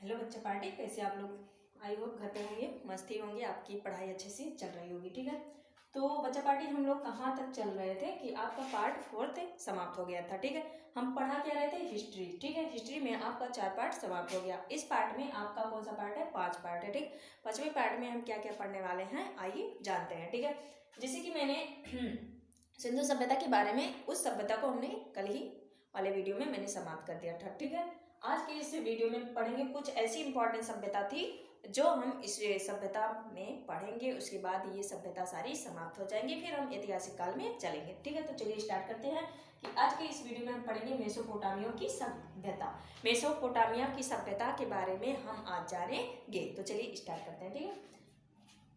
Hello बच्चा party, कैसे आप लोग? आई होप घर पे होंगे, मस्ती होंगे, आपकी पढ़ाई अच्छे से चल रही होगी। ठीक है, तो बच्चा पार्टी हम लोग कहाँ तक चल रहे थे कि आपका पार्ट 4 समाप्त हो गया था। ठीक है, हम पढ़ा क्या रहे थे? हिस्ट्री। ठीक है, हिस्ट्री में आपका 4 पार्ट समाप्त हो गया। इस पार्ट में आपका कौन सा पार्ट है? 5 पार्ट है। ठीक, 5वें पार्ट में हम क्या क्या पढ़ने वाले हैं, आइए जानते हैं। ठीक है, जैसे कि मैंने सिंधु सभ्यता के बारे में, उस सभ्यता को हमने कल ही वाले वीडियो में मैंने समाप्त कर दिया था। ठीक है, आज के इस वीडियो में पढ़ेंगे कुछ ऐसी इंपॉर्टेंट सभ्यता थी जो हम इस सभ्यता में पढ़ेंगे, उसके बाद ये सभ्यता सारी समाप्त हो जाएंगी, फिर हम ऐतिहासिक काल में चलेंगे। ठीक है, तो चलिए स्टार्ट करते हैं कि आज के इस वीडियो में हम पढ़ेंगे मेसोपोटामिया की सभ्यता। मेसोपोटामिया की सभ्यता के बारे में हम आज जानेंगे, तो चलिए स्टार्ट करते हैं। ठीक है,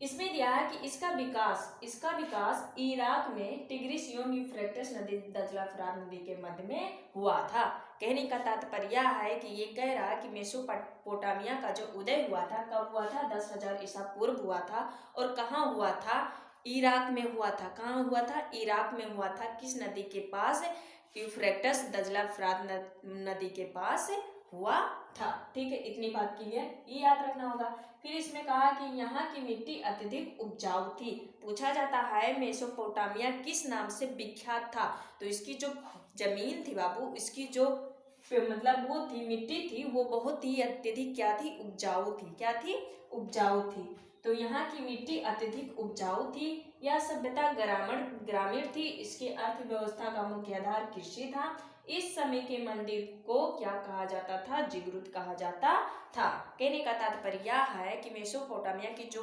इसमें दिया है कि इसका विकास इराक में टिग्रिस एवं यूफ्रेटिस नदी, दजला फरात नदी के मध्य में हुआ था। कहने का तात्पर्य यह है कि ये कह रहा है कि मेसोपोटामिया का जो उदय हुआ था, कब हुआ था? 10,000 ईसा पूर्व हुआ था। और कहाँ हुआ था? इराक में हुआ था। कहाँ हुआ था? इराक में हुआ था। किस नदी के पास? यूफ्रेटिस दजला फरात नदी के पास हुआ था। ठीक है, इतनी बात क्लियर, ये याद रखना होगा। फिर इसमें कहा कि यहाँ की मिट्टी अत्यधिक उपजाऊ थी। पूछा जाता है मेसोपोटामिया किस नाम से विख्यात था? तो इसकी जो जमीन थी बाबू, इसकी जो मतलब वो थी, मिट्टी थी, वो बहुत ही अत्यधिक क्या थी? उपजाऊ थी। क्या थी? उपजाऊ थी। तो यहाँ की मिट्टी अत्यधिक उपजाऊ थी। यह सभ्यता ग्रामीण थी। इसके अर्थव्यवस्था का मुख्य आधार कृषि था। इस समय के मंदिर को क्या कहा जाता था? जिगरुत कहा जाता था। कहने का तात्पर्य यह है कि मेसोपोटामिया की जो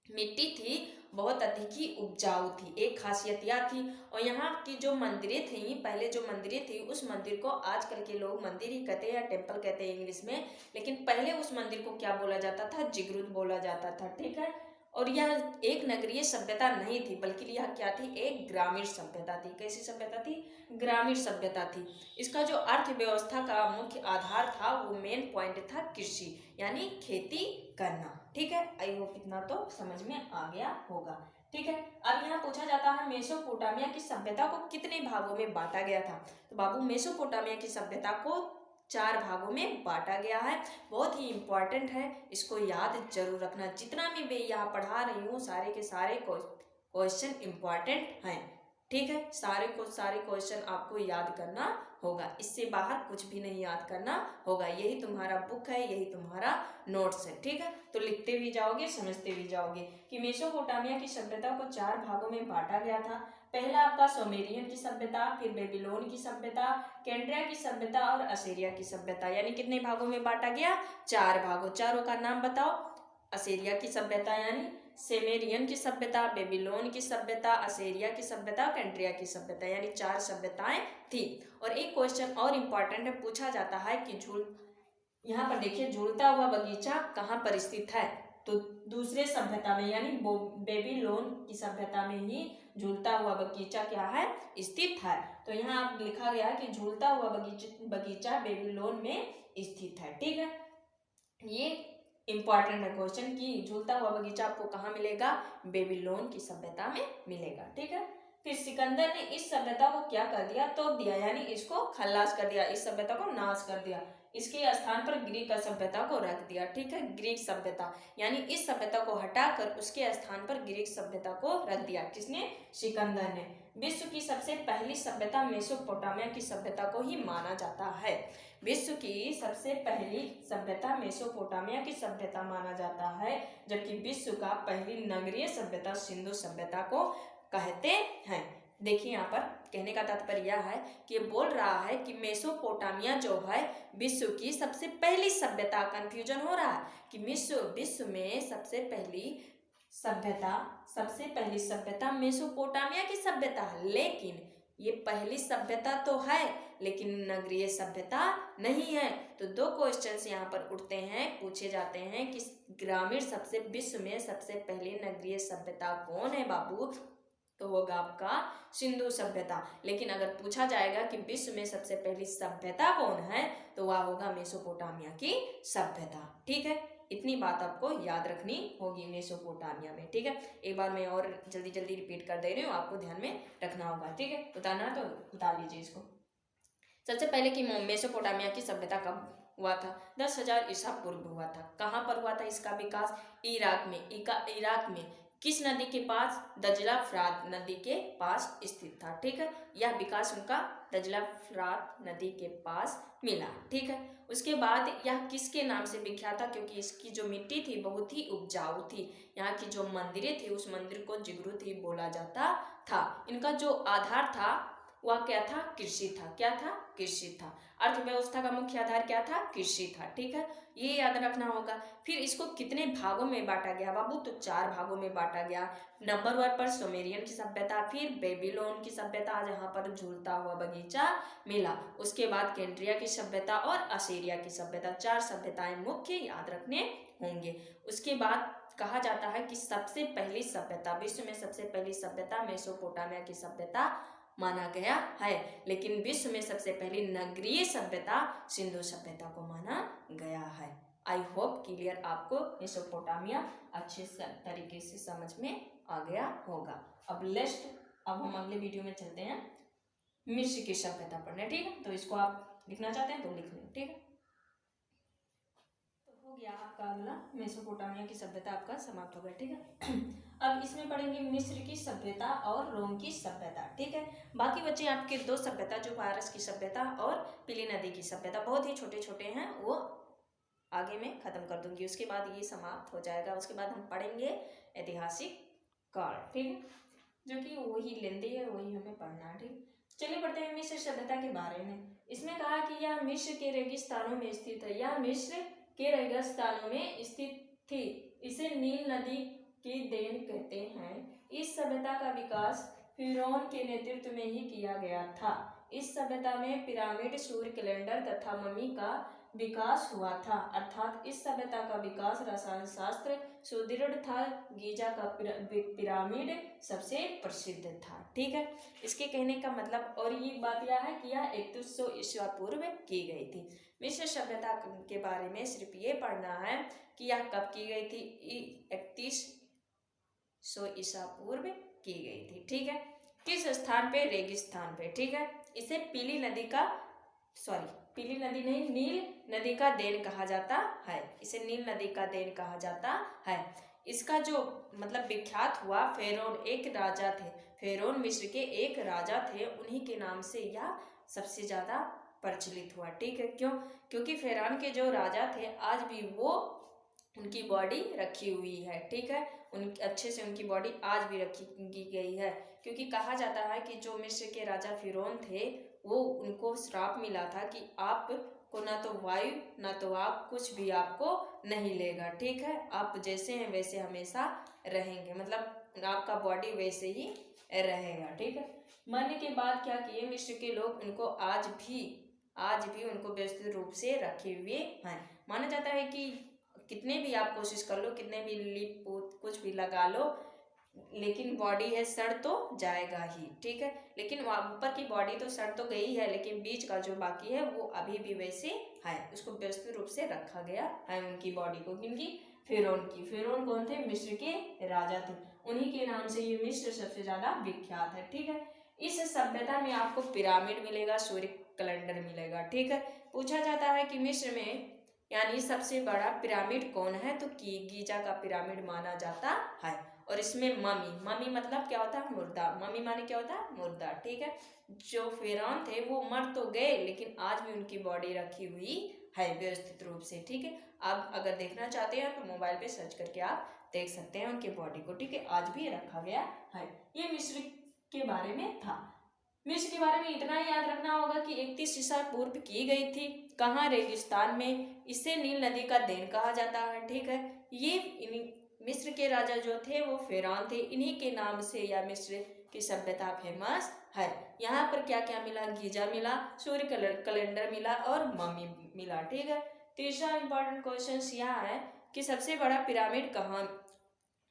मिट्टी थी बहुत अधिक ही उपजाऊ थी, एक खासियत यह थी। और यहाँ की जो मंदिरें थी, पहले जो मंदिरें थी, उस मंदिर को आजकल के लोग मंदिर ही कहते हैं या टेम्पल कहते हैं इंग्लिश में, लेकिन पहले उस मंदिर को क्या बोला जाता था? जिगरुत बोला जाता था। ठीक है, और यह एक नगरीय सभ्यता नहीं थी, बल्कि यह क्या थी? एक ग्रामीण सभ्यता थी। कैसी सभ्यता थी? ग्रामीण सभ्यता थी। इसका जो अर्थव्यवस्था का मुख्य आधार था, वो मेन पॉइंट था कृषि, यानी खेती करना। ठीक है, आई होप इतना तो समझ में आ गया होगा। ठीक है, अब यहाँ पूछा जाता है मेसोपोटामिया की सभ्यता को कितने भागों में बांटा गया था? तो बाबू, मेसोपोटामिया की सभ्यता को 4 भागों में बांटा गया है। बहुत ही इंपॉर्टेंट है, इसको याद जरूर रखना। जितना भी मैं यहाँ पढ़ा रही हूँ, सारे के सारे क्वेश्चन इंपॉर्टेंट हैं। ठीक है, सारे क्वेश्चन आपको याद करना होगा, इससे बाहर कुछ भी नहीं याद करना होगा। यही तुम्हारा बुक है, यही तुम्हारा नोट्स है। ठीक है, तो लिखते भी जाओगे, समझते भी जाओगे कि मेसोपोटामिया की सभ्यता को 4 भागों में बांटा गया था। पहला आपका सुमेरियन की सभ्यता, फिर बेबीलोन की सभ्यता, कैंड्रिया की सभ्यता और असीरिया की सभ्यता। यानी कितने भागों में बांटा गया? 4 भागों। चारों का नाम बताओ। असीरिया की सभ्यता यानी सेमेरियन की सभ्यता, बेबीलोन की सभ्यता, असीरिया की सभ्यता, कैंड्रिया की सभ्यता, यानी 4 सभ्यताएं थी। और एक क्वेश्चन और इम्पॉर्टेंट है, पूछा जाता है कि यहाँ पर देखिए, झूलता हुआ बगीचा कहाँ पर स्थित है? तो दूसरे सभ्यता में, यानी बेबीलोन की सभ्यता में ही झूलता हुआ बगीचा क्या है? स्थित है। तो यहाँ आप लिखा गया कि झूलता हुआ बगीचा बेबीलोन में स्थित है। ठीक है, ये इंपॉर्टेंट है क्वेश्चन कि झूलता हुआ बगीचा आपको कहाँ मिलेगा? बेबीलोन की सभ्यता में मिलेगा। ठीक है, फिर सिकंदर ने इस सभ्यता को क्या कर दिया? तोड़ दिया, यानी इसको खल्लास कर दिया, इस सभ्यता को नाश कर दिया। इसके स्थान पर ग्रीक सभ्यता को रख दिया। ठीक है, ग्रीक सभ्यता, यानी इस सभ्यता को हटाकर उसके स्थान पर ग्रीक सभ्यता को रख दिया। किसने? सिकंदर ने। विश्व की सबसे पहली सभ्यता मेसोपोटामिया की सभ्यता को ही माना जाता है। विश्व की सबसे पहली सभ्यता मेसोपोटामिया की सभ्यता माना जाता है, जबकि विश्व का पहली नगरीय सभ्यता सिंधु सभ्यता को कहते हैं। देखिए, यहाँ पर कहने का तात्पर्य यह है कि ये बोल रहा है कि मेसोपोटामिया जो है विश्व की सबसे पहली सभ्यता। कंफ्यूजन हो रहा है कि विश्व में सबसे पहली सभ्यता मेसोपोटामिया की सभ्यता है, लेकिन ये पहली सभ्यता तो है, लेकिन नगरीय सभ्यता नहीं है। तो 2 क्वेश्चंस यहाँ पर उठते हैं, पूछे जाते हैं कि विश्व में सबसे पहली नगरीय सभ्यता कौन है बाबू? तो होगा आपका सिंधु सभ्यता। लेकिन अगर पूछा जाएगा कि विश्व में सबसे पहली सभ्यता कौन है, तो वह होगा मेसोपोटामिया की सभ्यता। ठीक है, इतनी बात आपको याद रखनी होगी मेसोपोटामिया में। ठीक है, एक बार मैं और जल्दी रिपीट कर दे रही हूँ, आपको ध्यान में रखना होगा। ठीक है, उतारना तो उतार लीजिए इसको। सबसे पहले की मेसोपोटामिया की सभ्यता कब हुआ था? 10,000 ईसा पूर्व हुआ था। कहाँ पर हुआ था इसका विकास? इराक में। इराक में किस नदी के पास? दजला फरात नदी के पास स्थित था। ठीक है, यह विकास उनका दजला फरात नदी के पास मिला। ठीक है, उसके बाद यह किसके नाम से विख्यात था? क्योंकि इसकी जो मिट्टी थी बहुत ही उपजाऊ थी। यहाँ की जो मंदिरें थी उस मंदिर को जिगरुथी बोला जाता था। इनका जो आधार था वह क्या था? कृषि था। क्या था? कृषि था। अर्थव्यवस्था का मुख्य आधार क्या था? कृषि था। ठीक है, ये याद रखना होगा। फिर इसको कितने भागों में बांटा गया बाबू? तो 4 भागों में बांटा गया। नंबर 1 पर सुमेरियन की सभ्यता, फिर बेबीलोन की सभ्यता जहां पर झूलता हुआ बगीचा मिला, उसके बाद केंद्रिया की सभ्यता और असीरिया की सभ्यता। 4 सभ्यताएं मुख्य याद रखने होंगे। उसके बाद कहा जाता है कि सबसे पहली सभ्यता, विश्व में सबसे पहली सभ्यता मेसोपोटामिया की सभ्यता माना गया है, लेकिन विश्व में सबसे पहली नगरीय सभ्यता सिंधु सभ्यता को माना गया है। आई होप क्लियर आपको मेसोपोटामिया अच्छे तरीके से समझ में आ गया होगा। अब हम अगले वीडियो में चलते हैं मिस्र की सभ्यता पढ़ने। ठीक है, तो इसको आप लिखना चाहते हैं तो लिख लें। ठीक है, तो हो गया आपका अगला मेसोपोटामिया की सभ्यता आपका समाप्त हो गया। ठीक है, अब इसमें पढ़ेंगे मिस्र की सभ्यता और रोम की सभ्यता। ठीक है, बाकी बच्चे आपके 2 सभ्यता, जो पारस की सभ्यता और पीली नदी की सभ्यता, बहुत ही छोटे छोटे हैं, वो आगे में खत्म कर दूंगी। उसके बाद ये समाप्त हो जाएगा। उसके बाद हम पढ़ेंगे ऐतिहासिक काल। ठीक है, जो कि वही लेंदी है, वही हमें पढ़ना है। ठीक, चलिए पढ़ते हैं मिस्र सभ्यता के बारे में। इसमें कहा कि यह मिस्र के रेगिस्तानों में स्थित है। यह मिस्र के रेगिस्तानों में स्थित थी। इसे नील नदी की देन कहते हैं। इस सभ्यता का विकास फिरौन के नेतृत्व में ही किया गया था। इस सभ्यता में पिरामिड, सूर्य कैलेंडर तथा मम्मी का विकास हुआ था। अर्थात इस सभ्यता का विकास रसायन शास्त्र सुदृढ़ था। गीजा का पिरामिड सबसे प्रसिद्ध था। ठीक है, इसके कहने का मतलब, और ये बात यह है कि यह 3100 ईसा पूर्व की गई थी। मिस्र सभ्यता के बारे में सिर्फ ये पढ़ना है कि यह कब की गई थी? 3100 ईसा पूर्व की गई थी। ठीक है, किस स्थान पे? रेगिस्तान पे। ठीक है, इसे पीली नदी नहीं, नील नदी का देन कहा जाता है। इसे नील नदी का देन कहा जाता है। इसका जो मतलब विख्यात हुआ, फेरोन एक राजा थे। फेरोन मिस्र के एक राजा थे, उन्हीं के नाम से यह सबसे ज्यादा प्रचलित हुआ। ठीक है, क्यों? क्योंकि फेरान के जो राजा थे आज भी वो उनकी बॉडी रखी हुई है। ठीक है, उन अच्छे से उनकी बॉडी आज भी रखी गई है। क्योंकि कहा जाता है कि जो मिस्र के राजा फिरौन थे, वो उनको श्राप मिला था कि आप को ना तो वायु ना तो आप कुछ भी आपको नहीं लेगा। ठीक है, आप जैसे हैं वैसे हमेशा रहेंगे, मतलब आपका बॉडी वैसे ही रहेगा। ठीक है, मरने के बाद क्या किए मिस्र के लोग? उनको आज भी उनको व्यवस्थित रूप से रखे हुए हैं। माना जाता है कि कितने भी आप कोशिश कर लो, कितने भी लिप कुछ भी लगा लो, लेकिन बॉडी है सड़ तो जाएगा ही। ठीक है, लेकिन ऊपर की बॉडी तो सड़ तो गई है, लेकिन बीच का जो बाकी है वो अभी भी वैसे है। उसको व्यवस्थित रूप से रखा गया है उनकी बॉडी को। क्योंकि फिरौन कौन थे? मिस्र के राजा थे, उन्हीं के नाम से ये मिस्र सबसे ज्यादा विख्यात है। ठीक है, इस सभ्यता में आपको पिरामिड मिलेगा, सूर्य कैलेंडर मिलेगा। ठीक है, पूछा जाता है कि मिस्र में यानी सबसे बड़ा पिरामिड कौन है? तो गीजा का पिरामिड माना जाता है। और इसमें मम्मी मतलब क्या होता है? मुर्दा। मम्मी माने क्या होता है? मुर्दा। ठीक है, जो फिरौन थे वो मर तो गए, लेकिन आज भी उनकी बॉडी रखी हुई है व्यवस्थित रूप से। ठीक है, आप अगर देखना चाहते हैं तो मोबाइल पे सर्च करके आप देख सकते हैं उनके बॉडी को। ठीक है, आज भी रखा गया है। ये मिस्र के बारे में था। मिस्र के बारे में इतना ही याद रखना होगा कि 31 ईसा पूर्व की गई थी। कहाँ? रेगिस्तान में। इसे नील नदी का देन कहा जाता है। ठीक है, ये मिस्र के राजा जो थे वो फिरौन थे, इन्हीं के नाम से यह मिस्र की सभ्यता फेमस है। यहाँ पर क्या क्या मिला? गीजा मिला, सूर्य कैलेंडर मिला और मम्मी मिला। ठीक है, तीसरा इंपॉर्टेंट क्वेश्चन यह है कि सबसे बड़ा पिरामिड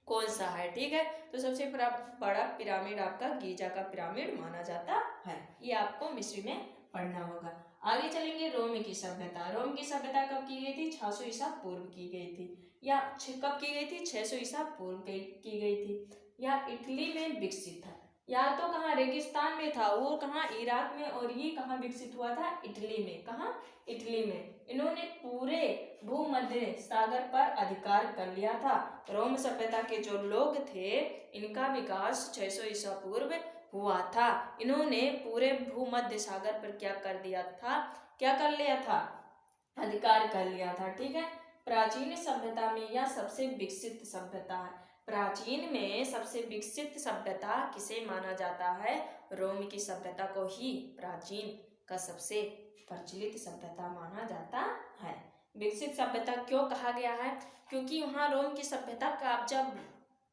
कौन सा है? ठीक है, तो सबसे बड़ा पिरामिड आपका गीजा का पिरामिड माना जाता है। ये आपको मिस्र में पढ़ना होगा। आगे चलेंगे रोम की सभ्यता। रोम की सभ्यता कब की गई थी? 600 ईसा पूर्व की गई थी। या कब की गई थी? 600 ईसा पूर्व की गई थी। यह इटली में विकसित था। या तो कहाँ रेगिस्तान में था, वो कहाँ इराक में, और ये कहाँ विकसित हुआ था, इटली में। कहाँ, इटली में। इन्होंने पूरे भूमध्य सागर पर अधिकार कर लिया था। रोम सभ्यता के जो लोग थे इनका विकास 600 ईसा पूर्व हुआ था। इन्होंने पूरे भूमध्य सागर पर क्या कर दिया था, क्या कर लिया था, अधिकार कर लिया था। ठीक है। प्राचीन सभ्यता में यह सबसे विकसित सभ्यता है। प्राचीन में सबसे विकसित सभ्यता किसे माना जाता है, रोम की सभ्यता को ही प्राचीन का सबसे प्रचलित सभ्यता माना जाता है। विकसित सभ्यता क्यों कहा गया है, क्योंकि वहाँ रोम की सभ्यता का आप जब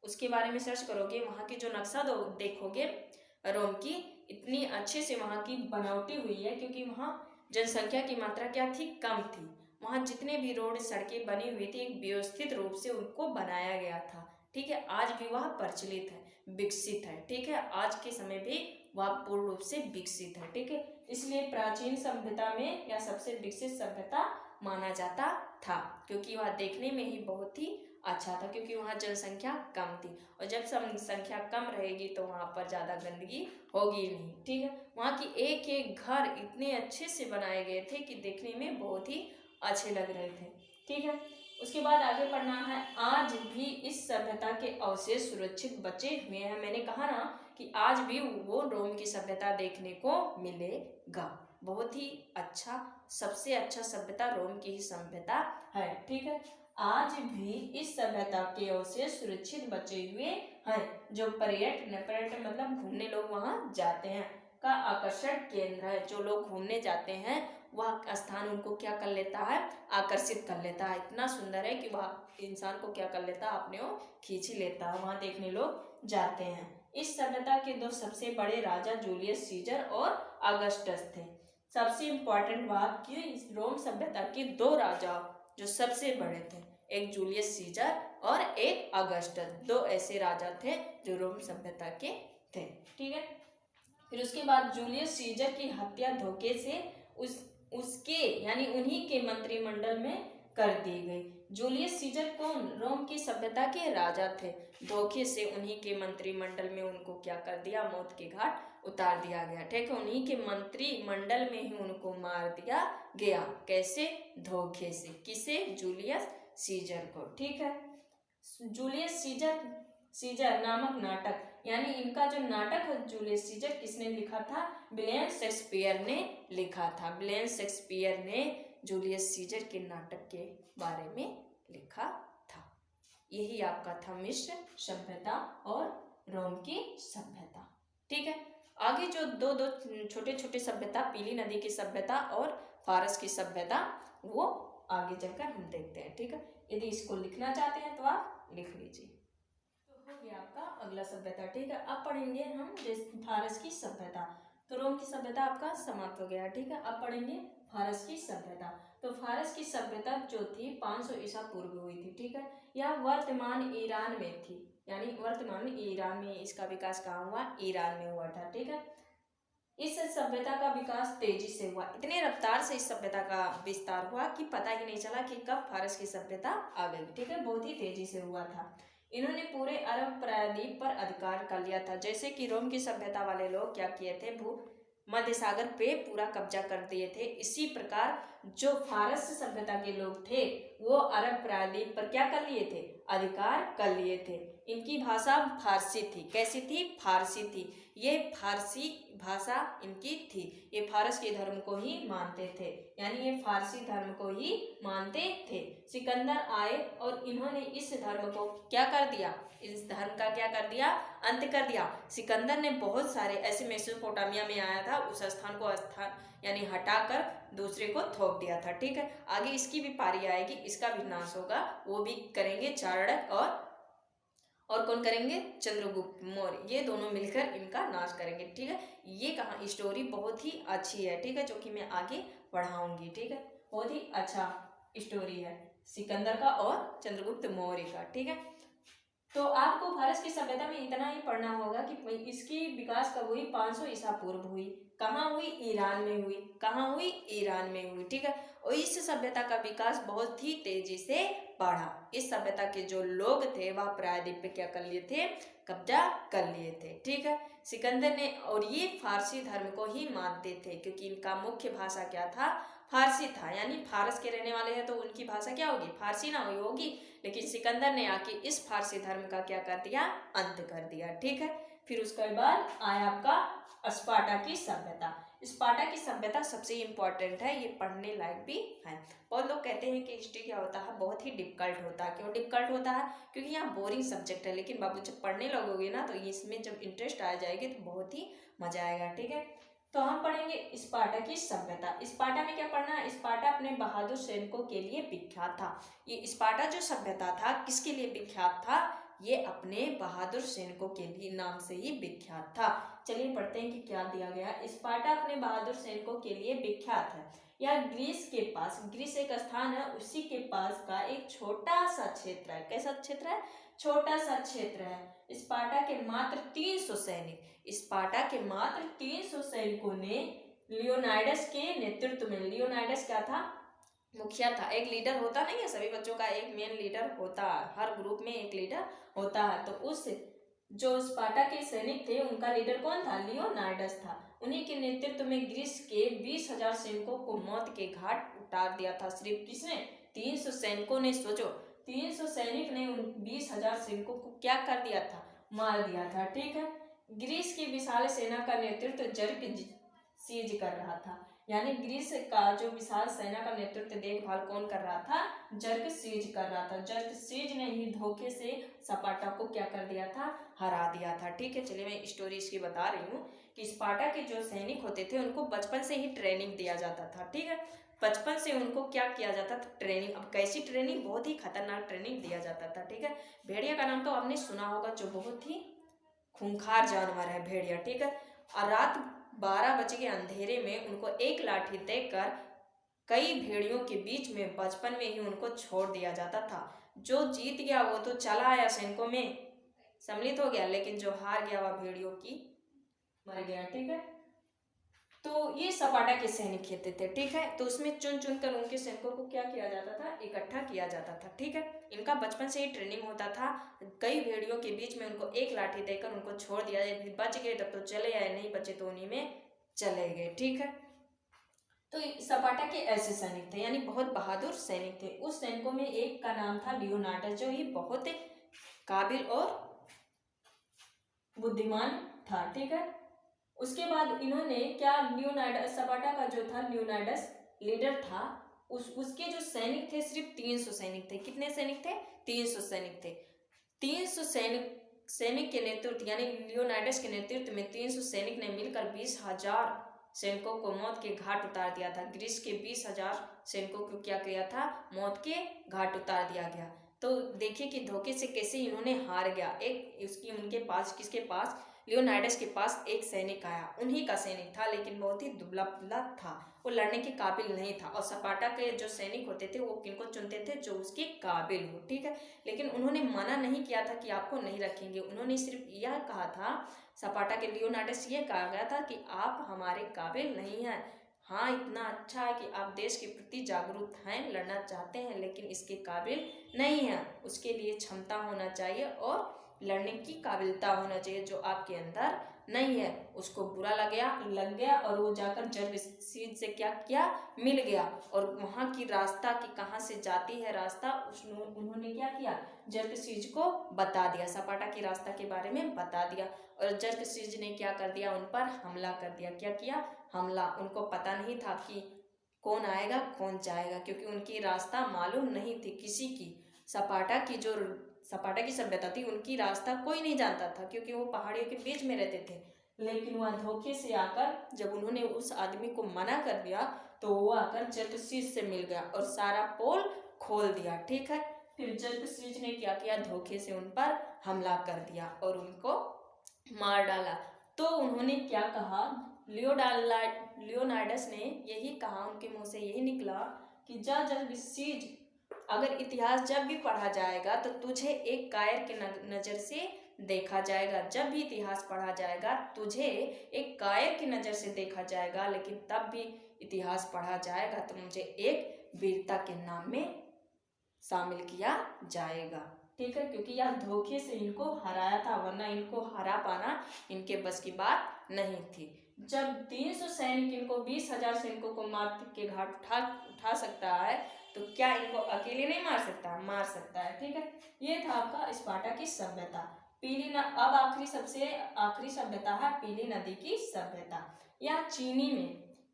उसके बारे में सर्च करोगे, वहाँ की जो नक्शा देखोगे रोम की, इतनी अच्छे से वहाँ की बनावटी हुई है, क्योंकि वहाँ जनसंख्या की मात्रा क्या थी, कम थी। वहाँ जितने भी रोड सड़कें बनी हुई थी एक व्यवस्थित रूप से उनको बनाया गया था। ठीक है। आज भी वह प्रचलित है, विकसित है। ठीक है। आज के समय भी वह पूर्ण रूप से विकसित है। ठीक है। इसलिए प्राचीन सभ्यता में यह सबसे विकसित सभ्यता माना जाता था, क्योंकि वह देखने में ही बहुत ही अच्छा था, क्योंकि वहाँ जनसंख्या कम थी, और जब संख्या कम रहेगी तो वहाँ पर ज़्यादा गंदगी होगी नहीं। ठीक है। वहाँ की एक एक घर इतने अच्छे से बनाए गए थे कि देखने में बहुत ही अच्छे लग रहे थे। ठीक है। उसके बाद आगे पढ़ना है, आज भी इस सभ्यता के अवशेष सुरक्षित बचे हुए हैं। मैंने कहा ना कि आज भी वो रोम की सभ्यता देखने को मिलेगा। बहुत ही अच्छा, सबसे अच्छा सभ्यता रोम की ही सभ्यता है। ठीक है। आज भी इस सभ्यता के अवशेष सुरक्षित बचे हुए हैं, जो पर्यटन मतलब घूमने लोग वहां जाते हैं का आकर्षण केंद्र है। जो लोग घूमने जाते हैं वह स्थान उनको क्या कर लेता है, आकर्षित कर लेता है। इतना सुंदर है कि वह इंसान को क्या कर लेता है, अपने ओर खींच लेता है, वहां देखने लोग जाते हैं। इस सभ्यता के दो सबसे बड़े राजा जूलियस सीजर और अगस्टस थे। सबसे इंपॉर्टेंट बात कि इस रोम सभ्यता के दो राजा जो सबसे बड़े थे, एक जूलियस सीजर और एक अगस्टस, दो ऐसे राजा थे जो रोम सभ्यता के थे। ठीक है। फिर उसके बाद जूलियस सीजर की हत्या धोखे से उसके यानी उन्हीं के मंत्रिमंडल में कर दी गई। जूलियस सीजर कौन, रोम की सभ्यता के राजा थे। धोखे से उन्हीं के मंत्रिमंडल में उनको क्या कर दिया, मौत के घाट उतार दिया गया। ठीक है। उन्हीं के मंत्रिमंडल में ही उनको मार दिया गया। कैसे, धोखे से। किसे, जूलियस सीजर को। ठीक है। जूलियस सीजर नामक नाटक, यानी इनका जो नाटक है जूलियस सीजर, किसने लिखा था, विलियम शेक्सपियर ने लिखा था। विलियम शेक्सपियर ने जूलियस सीजर के नाटक के बारे में लिखा था। यही आपका था मिस्र सभ्यता और रोम की सभ्यता। ठीक है। आगे जो दो दो छोटे छोटे सभ्यता, पीली नदी की सभ्यता और फारस की सभ्यता, वो आगे चलकर हम देखते हैं। ठीक है। यदि इसको लिखना चाहते हैं तो आप लिख लीजिए। तो हो गया आपका अगला सभ्यता। ठीक है। अब पढ़ेंगे हम फारस की सभ्यता। तो रोम की सभ्यता आपका समाप्त हो गया। ठीक है। अब पढ़ेंगे फारस की सभ्यता। तो फारस की सभ्यता जो थी 500 ईसा पूर्व हुई थी। ठीक है। यह वर्तमान ईरान में थी, यानी वर्तमान ईरान में इसका विकास कहाँ हुआ, ईरान में हुआ था। ठीक है। इस सभ्यता का विकास तेजी से हुआ, इतने रफ्तार से इस सभ्यता का विस्तार हुआ कि पता ही नहीं चला कि कब फारस की सभ्यता आ गई। ठीक है। बहुत ही तेजी से हुआ था। इन्होंने पूरे अरब प्रायद्वीप पर अधिकार कर लिया था। जैसे कि रोम की सभ्यता वाले लोग क्या किए थे, मध्य सागर पे पूरा कब्जा कर दिए थे, इसी प्रकार जो फारस सभ्यता के लोग थे वो अरब प्रायद्वीप पर क्या कर लिए थे, अधिकार कर लिए थे। इनकी भाषा फारसी थी। कैसी थी, फारसी थी। ये फारसी भाषा इनकी थी। ये फारस के धर्म को ही मानते थे, यानी ये फारसी धर्म को ही मानते थे। सिकंदर आए और इन्होंने इस धर्म को क्या कर दिया, इस धर्म का क्या कर दिया, अंत कर दिया। सिकंदर ने बहुत सारे ऐसे, मेसोपोटामिया में आया था, उस स्थान को यानी हटाकर दूसरे को थोप दिया था। ठीक है। आगे इसकी भी पारी आएगी, इसका भी नाश होगा, वो भी करेंगे चाणक्य और कौन करेंगे, चंद्रगुप्त मौर्य। ये दोनों मिलकर इनका नाश करेंगे। ठीक है। ये कहा स्टोरी बहुत ही अच्छी है। ठीक है। जो कि मैं आगे पढ़ाऊंगी। ठीक है। बहुत ही अच्छा स्टोरी है सिकंदर का और चंद्रगुप्त मौर्य का। ठीक है। तो आपको फारस की सभ्यता में इतना ही पढ़ना होगा कि इसकी विकास कब हुई, 500 ईसा पूर्व हुई। कहाँ हुई, ईरान में हुई। कहाँ हुई, ईरान में हुई। ठीक है। और इस सभ्यता का विकास बहुत ही तेजी से बढ़ा। इस सभ्यता के जो लोग थे वह प्रायद्वीप पे क्या कर लिए थे, कब्जा कर लिए थे। ठीक है। सिकंदर ने, और ये फारसी धर्म को ही मानते थे क्योंकि इनका मुख्य भाषा क्या था, फारसी था। यानी फारस के रहने वाले हैं तो उनकी भाषा क्या होगी, फारसी ना होगी। लेकिन सिकंदर ने आके इस फारसी धर्म का क्या कर दिया, अंत कर दिया। ठीक है, फिर उसके बाद आया आपका स्पार्टा की सभ्यता। स्पार्टा की सभ्यता सबसे इम्पोर्टेंट है, ये पढ़ने लायक भी है। बहुत लोग कहते हैं कि हिस्ट्री क्या होता है, बहुत ही डिफिकल्ट होता है। क्यों डिफिकल्ट होता है, क्योंकि यहाँ बोरिंग सब्जेक्ट है। लेकिन बाबू जब पढ़ने लगोगे ना तो इसमें जब इंटरेस्ट आ जाएगी तो बहुत ही मजा आएगा। ठीक है, तो हम पढ़ेंगे स्पार्टा की सभ्यता। स्पार्टा में क्या पढ़ना है, स्पार्टा अपने बहादुर सैनिकों के लिए विख्यात था। ये स्पार्टा जो सभ्यता था किसके लिए विख्यात था, ये अपने बहादुर सैनिकों के लिए नाम से ही विख्यात था। चलिए पढ़ते हैं कि क्या दिया गया। स्पार्टा अपने बहादुर सैनिकों के लिए विख्यात है। यह ग्रीस के पास, ग्रीस एक स्थान है, उसी के पास का एक छोटा सा क्षेत्र है। कैसा क्षेत्र है, छोटा सा क्षेत्र है। स्पार्टा के मात्र 300 सैनिक, स्पार्टा के मात्र 300 सैनिकों ने लियोनाइडस के नेतृत्व में, लियोनाइडस क्या था, मुखिया था। एक लीडर होता नहीं है, सभी बच्चों का एक मेन लीडर होता है, हर ग्रुप में एक लीडर होता है। तो उस जो स्पार्टा के सैनिक थे उनका लीडर कौन था, लियोनाइडस था। उन्हीं के नेतृत्व में ग्रीस के 20,000 सैनिकों को मौत के घाट उतार दिया था। सिर्फ किसने, 300 सैनिकों ने। सोचो 300 सैनिक ने उन 20,000 सैनिकों को क्या कर दिया था, मार दिया था। ठीक है, ग्रीस की विशाल सेना का नेतृत्व जरकसीज कर रहा था। यानी ग्रीस का जो विशाल सेना का नेतृत्व देखभाल कौन कर रहा था, जरकसीज कर रहा था। जरकसीज ने ही धोखे से स्पार्टा को क्या कर दिया था, हरा दिया था। ठीक है, चलिए मैं स्टोरी इसकी बता रही हूँ कि स्पार्टा के जो सैनिक होते थे उनको बचपन से ही ट्रेनिंग दिया जाता था। ठीक है, बचपन से उनको क्या किया जाता था, ट्रेनिंग। अब कैसी ट्रेनिंग, बहुत ही खतरनाक ट्रेनिंग दिया जाता था। ठीक है, भेड़िया का नाम तो आपने सुना होगा, जो बहुत ही खूंखार जानवर है भेड़िया। ठीक है, और रात 12 बजे के अंधेरे में उनको एक लाठी देकर कई भेड़ियों के बीच में बचपन में ही उनको छोड़ दिया जाता था। जो जीत गया वो तो चला आया, सैनिकों में सम्मिलित हो गया, लेकिन जो हार गया वह भेड़ियों की मर गया। ठीक है, तो ये स्पार्टा के सैनिक खेलते थे। ठीक है, तो उसमें चुन चुन कर उनके सैनिकों को क्या किया जाता था, इकट्ठा किया जाता था। ठीक है, इनका बचपन से ही ट्रेनिंग होता था। कई भेड़ियों के बीच में उनको एक लाठी देकर उनको छोड़ दिया, यदि बच गए तब तो चले आए, नहीं बचे तो उन्हीं में चले गए। ठीक है, तो स्पार्टा के ऐसे सैनिक थे, यानी बहुत बहादुर सैनिक थे। उस सैनिकों में एक का नाम था लियोनार्डस, जो ही बहुत काबिल और बुद्धिमान था। ठीक है, उसके बाद इन्होंने क्या, लियोनार्डस, स्पार्टा का जो था लियोनार्डस लीडर था, उसके जो सैनिक थे सिर्फ 300 सैनिक थे। कितने सैनिक थे, 300 सैनिक थे। 300 सैनिक के नेतृत्व, यानी लियोनार्डस के नेतृत्व में 300 सैनिक ने मिलकर 20,000 सैनिकों को मौत के घाट उतार दिया था। ग्रीस के 20,000 सैनिकों को क्या किया था, मौत के घाट उतार दिया गया। तो देखिए कि धोखे से कैसे इन्होंने हार गया। एक उसकी उनके पास, किसके पास, लियोनार्डस के पास एक सैनिक आया, उन्हीं का सैनिक था, लेकिन बहुत ही दुबला पतला था, वो लड़ने के काबिल नहीं था। और स्पार्टा के जो सैनिक होते थे वो किनको चुनते थे, जो उसके काबिल हो। ठीक है, लेकिन उन्होंने मना नहीं किया था कि आपको नहीं रखेंगे। उन्होंने सिर्फ यह कहा था, स्पार्टा के लियोनार्डस ये कहा गया था कि आप हमारे काबिल नहीं हैं। हाँ, इतना अच्छा है कि आप देश के प्रति जागरूक हैं, लड़ना चाहते हैं, लेकिन इसके काबिल नहीं हैं। उसके लिए क्षमता होना चाहिए और लड़ने की काबिलियता होना चाहिए, जो आपके अंदर नहीं है। उसको बुरा लग गया और वो जाकर जरकसीज से क्या किया, मिल गया, और वहाँ की रास्ता की कहाँ से जाती है रास्ता, उन्होंने क्या किया, जरकसीज को बता दिया, स्पार्टा की रास्ता के बारे में बता दिया। और जरकसीज ने क्या कर दिया, उन पर हमला कर दिया। क्या किया, हमला। उनको पता नहीं था कि कौन आएगा कौन जाएगा, क्योंकि उनकी रास्ता मालूम नहीं थी किसी की। स्पार्टा की सभ्यता थी, उनकी रास्ता कोई नहीं जानता था, क्योंकि वो पहाड़ियों के बीच में रहते थे। लेकिन वह धोखे से आकर, जब उन्होंने उस आदमी को मना कर दिया, तो वो आकर जरकसीज से मिल गया और सारा पोल खोल दिया। ठीक है, फिर जरकसीज ने क्या किया, धोखे से उन पर हमला कर दिया और उनको मार डाला। तो उन्होंने क्या कहा, लियोनार्डस ने यही कहा, उनके मुंह से यही निकला कि जरकसीज, अगर इतिहास जब भी पढ़ा जाएगा तो तुझे एक कायर के नजर से देखा जाएगा। जब भी इतिहास पढ़ा जाएगा तुझे एक कायर की नजर से देखा जाएगा, लेकिन तब भी इतिहास पढ़ा जाएगा तो मुझे एक वीरता के नाम में शामिल किया जाएगा। ठीक है, क्योंकि यह धोखे से इनको हराया था, वरना इनको हरा पाना इनके बस की बात नहीं थी। जब 300 सैनिक इनको 20,000 सैनिकों को मार के घाट उठा सकता है, तो क्या इनको अकेले नहीं मार सकता? मार सकता है। ठीक है, ये था आपका स्पार्टा की सभ्यता। अब आखिरी सबसे आखिरी सभ्यता है पीली नदी की सभ्यता। यह चीनी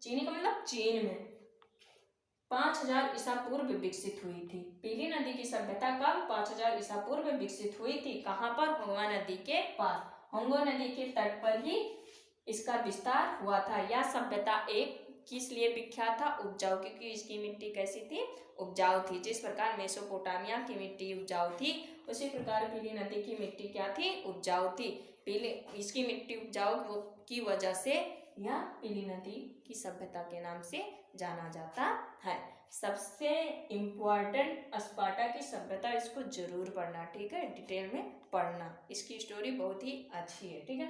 का मतलब चीन में 5000 ईसा पूर्व विकसित हुई थी। पीली नदी की सभ्यता कब 5000 ईसा पूर्व विकसित हुई थी? कहाँ पर? होंगो नदी के पास। होंगो नदी के तट पर ही इसका विस्तार हुआ था। यह सभ्यता एक किस लिए विख्यात था? उपजाऊ, क्योंकि इसकी मिट्टी कैसी थी? उपजाऊ थी। जिस प्रकार मेसोपोटामिया की मिट्टी उपजाऊ थी, उसी प्रकार पीली नदी की मिट्टी क्या थी? उपजाऊ थी। इसकी मिट्टी उपजाऊ की वजह से यह पीली नदी की सभ्यता के नाम से जाना जाता है। सबसे इम्पोर्टेंट स्पार्टा की सभ्यता, इसको जरूर पढ़ना। ठीक है, डिटेल में पढ़ना, इसकी स्टोरी बहुत ही अच्छी है। ठीक है,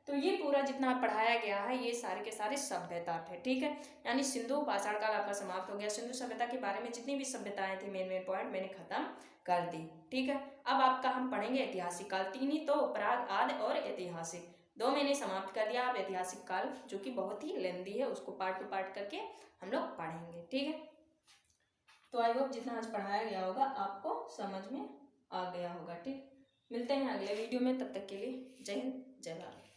तो ये पूरा जितना पढ़ाया गया है ये सारे के सारे सभ्यता थे। ठीक है, यानी सिंधु पाषाण काल आपका समाप्त हो गया। सिंधु सभ्यता के बारे में जितनी भी सभ्यताएं थी, मेन पॉइंट मैंने खत्म कर दी। ठीक है, अब आपका हम पढ़ेंगे ऐतिहासिक काल। तीन ही तो, प्राग, आदि और ऐतिहासिक, दो मैंने समाप्त कर दिया। अब ऐतिहासिक काल जो कि बहुत ही लेंदी है, उसको पार्ट टू पार्ट करके हम लोग पढ़ेंगे। ठीक है, तो आई होप जितना आज पढ़ाया गया होगा आपको समझ में आ गया होगा। ठीक, मिलते हैं अगले वीडियो में, तब तक के लिए जय हिंद, जय भारत।